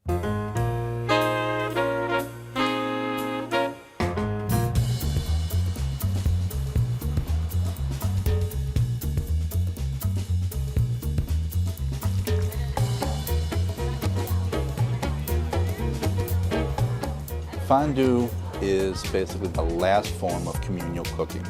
Fondue is basically the last form of communal cooking.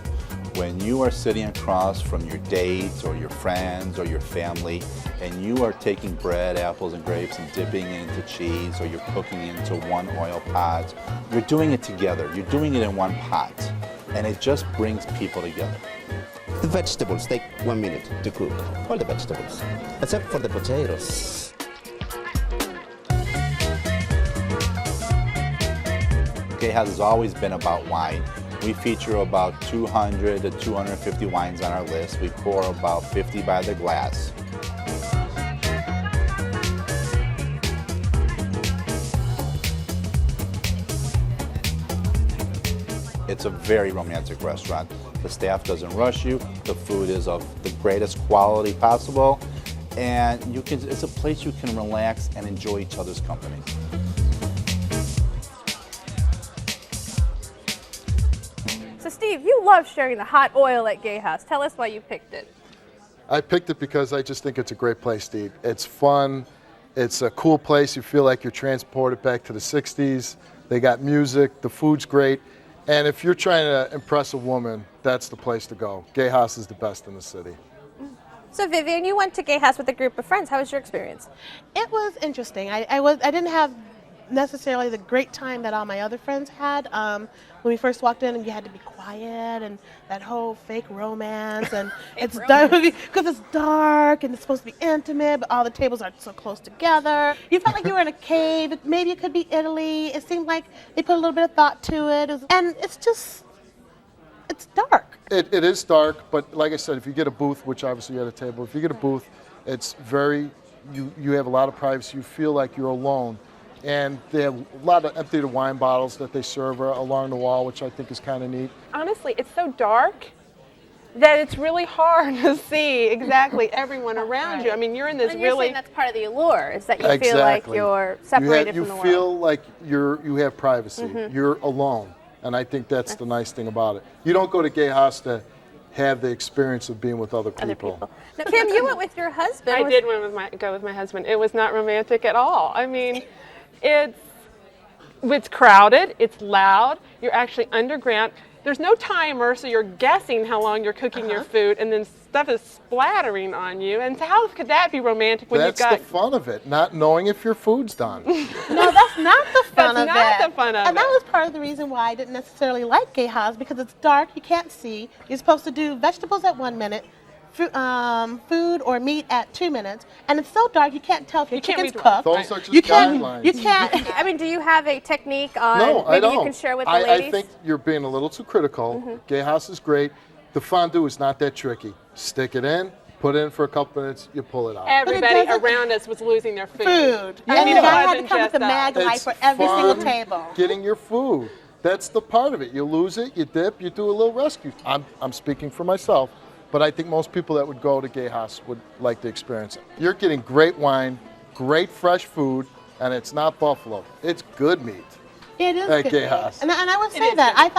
When you are sitting across from your dates or your friends or your family and you are taking bread, apples, and grapes and dipping it into cheese, or you're cooking into one oil pot, you're doing it together. You're doing it in one pot, and it just brings people together. The vegetables take 1 minute to cook, all the vegetables, except for the potatoes. Geja has always been about wine. We feature about 200 to 250 wines on our list. We pour about 50 by the glass. It's a very romantic restaurant. The staff doesn't rush you. The food is of the greatest quality possible. And it's a place you can relax and enjoy each other's company. So Steve, you love sharing the hot oil at Geja. Tell us why you picked it. I picked it because I just think it's a great place to eat. It's fun, it's a cool place, you feel like you're transported back to the 60s. They got music, the food's great, and if you're trying to impress a woman, that's the place to go. Geja is the best in the city. So Vivian, you went to Geja with a group of friends. How was your experience? It was interesting. I didn't have necessarily the great time that all my other friends had. When we first walked in, and you had to be quiet, and that whole fake romance, and it's dark because it's dark and it's supposed to be intimate, but all the tables are so close together. You felt like you were in a cave. Maybe it could be Italy. It seemed like they put a little bit of thought to it, and it's dark. It is dark, but like I said, if you get a booth, which obviously you're at a table, if you get a booth, it's you have a lot of privacy. You feel like you're alone. And they have a lot of empty wine bottles that they serve along the wall, which I think is kind of neat. Honestly, it's so dark that it's really hard to see exactly everyone around you. I mean, you're in this and you're saying that's part of the allure, is that you feel like you're separated from the world. You feel like you have privacy. You're alone, and I think that's the nice thing about it. You don't go to Geja to have the experience of being with other people. Now, Kim, you went with your husband. I did go with my husband. It was not romantic at all. I mean, it's crowded, it's loud, you're actually underground. There's no timer, so you're guessing how long you're cooking your food, and then stuff is splattering on you. And so how could that be romantic when you've got... That's the fun of it, not knowing if your food's done. No, that's not the fun of it. That's not the fun of it. And that was part of the reason why I didn't necessarily like Geja, because it's dark, you can't see. You're supposed to do vegetables at 1 minute, food or meat at 2 minutes, and it's so dark you can't tell if your chicken's cooked. Those are just guidelines. You can't. I mean, do you have a technique on No, I don't. you can share with the ladies? I think you're being a little too critical. Geja is great. The fondue is not that tricky. Stick it in, put it in for a couple minutes, you pull it out. Everybody around us was losing their food. And the guy had to come with a mag light for every single table. Getting your food. That's the part of it. You lose it, you dip, you do a little rescue. I'm speaking for myself. But I think most people that would go to Geja would like to experience it. You're getting great wine, great fresh food, and it's not buffalo. It's good meat. It is at good. Geja. And I would say that. I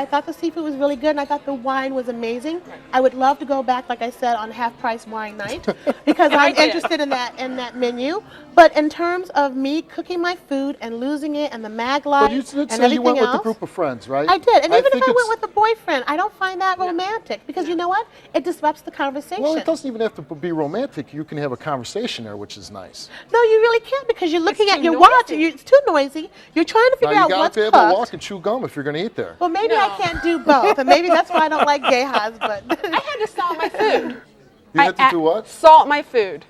thought the seafood was really good, and I thought the wine was amazing. I would love to go back, like I said, on half-price wine night because I'm interested in that menu. But in terms of me cooking my food and losing it and the mag light But you did and say you went else, with a group of friends, right? I did. And even if I went with a boyfriend, I don't find that romantic because you know what? It disrupts the conversation. Well, it doesn't even have to be romantic. You can have a conversation there, which is nice. No, you really can't because you're looking at your watch. It's too noisy. You're trying to figure out what's cooked. You got to be able to walk and chew gum if you're going to eat there. Well, maybe I can't do both, and maybe that's why I don't like Gejas. But I had to salt my food. You had to do what? Salt my food.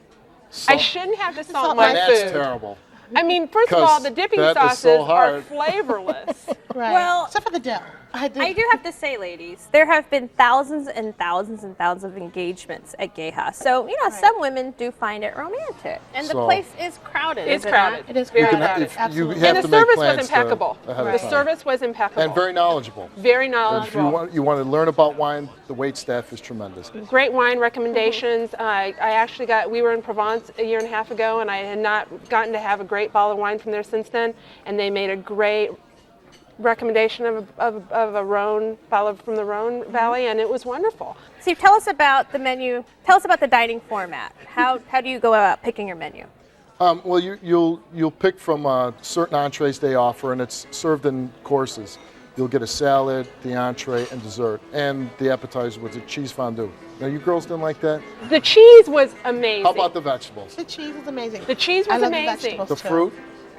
Salt. I shouldn't have to salt my food. That's terrible. I mean, first of all, the dipping sauces are flavorless. Right. Well, except for the dough. I do have to say, ladies, there have been thousands and thousands and thousands of engagements at Geja. So, you know, some women do find it romantic. And the place is crowded. It's crowded. It is very crowded. Absolutely. And the service was impeccable. The service was impeccable. And very knowledgeable. Very knowledgeable. If you want to learn about wine, the wait staff is tremendous. Great wine recommendations. We were in Provence a year and a half ago, and I had not gotten to have a great great bottle of wine from there since then, and they made a great recommendation of a Rhone bottle from the Rhone Valley, and it was wonderful. Steve, tell us about the menu. Tell us about the dining format. How do you go about picking your menu? Well, you'll pick from certain entrees they offer, and it's served in courses. You'll get a salad, the entree, and dessert, and the appetizer with a cheese fondue. Now, you girls didn't like that? The cheese was amazing. How about the vegetables? The cheese is amazing. The cheese was I love amazing. The, vegetables The too. fruit?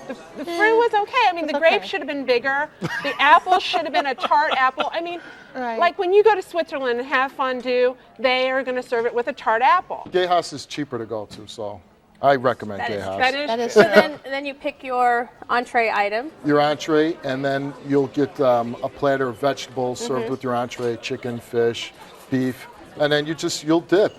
The fruit was okay. I mean, the grapes should have been bigger. The apples should have been a tart apple. I mean, like when you go to Switzerland and have fondue, they are going to serve it with a tart apple. Geja is cheaper to go to, so I recommend Geja. That is So true. then you pick your entree item. Your entree, and then you'll get a platter of vegetables served with your entree, chicken, fish, beef, and then you'll dip.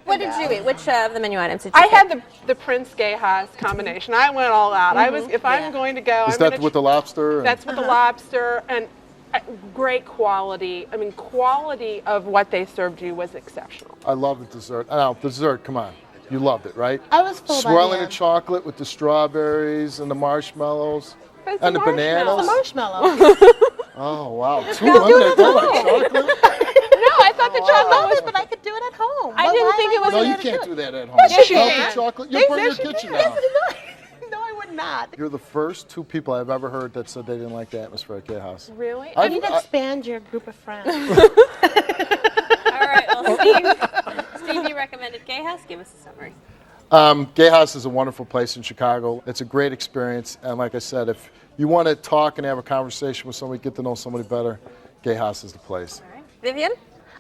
What did you eat? Which of the menu items did you I pick? had the Prince Geja combination. I went all out. I was, if I'm going to go, Is that with the lobster? And That's with the lobster and great quality. I mean, quality of what they served you was exceptional. I love the dessert. Now, the dessert, come on. You loved it, right? I was full by Swirling the the end. chocolate with the strawberries and the marshmallows But it's and a the marshmallow. bananas. Marshmallow. Oh, wow. Two women that don't like chocolate? No, I thought the I chocolate love was. it, but I could do it at home. I didn't think it was- No, Why you would I can't do do it? that at home. Yes, you Melted can. chocolate, you Yes, burn your yes, you kitchen can. down. No, I would not. You're the first two people I've ever heard that said they didn't like the atmosphere at Geja. Really? You need to expand your group of friends. All right, well, Steve, you recommended Geja. Give us a summary. Geja is a wonderful place in Chicago. It's a great experience, and like I said, if you want to talk and have a conversation with somebody, get to know somebody better, Geja is the place. All right. Vivian?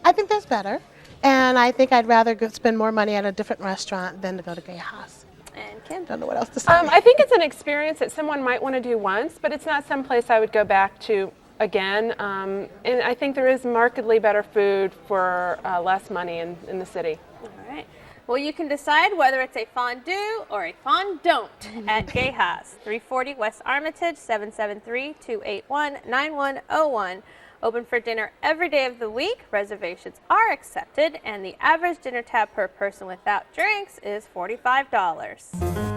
I think there's better, and I think I'd rather spend more money at a different restaurant than to go to Geja's. And Kim? Don't know what else to say. I think it's an experience that someone might want to do once, but it's not some place I would go back to again. And I think there is markedly better food for less money in the city. All right. Well, you can decide whether it's a fondue or a fondant at Geja's, 340 West Armitage, 773-281-9101. Open for dinner every day of the week. Reservations are accepted, and the average dinner tab per person without drinks is $45.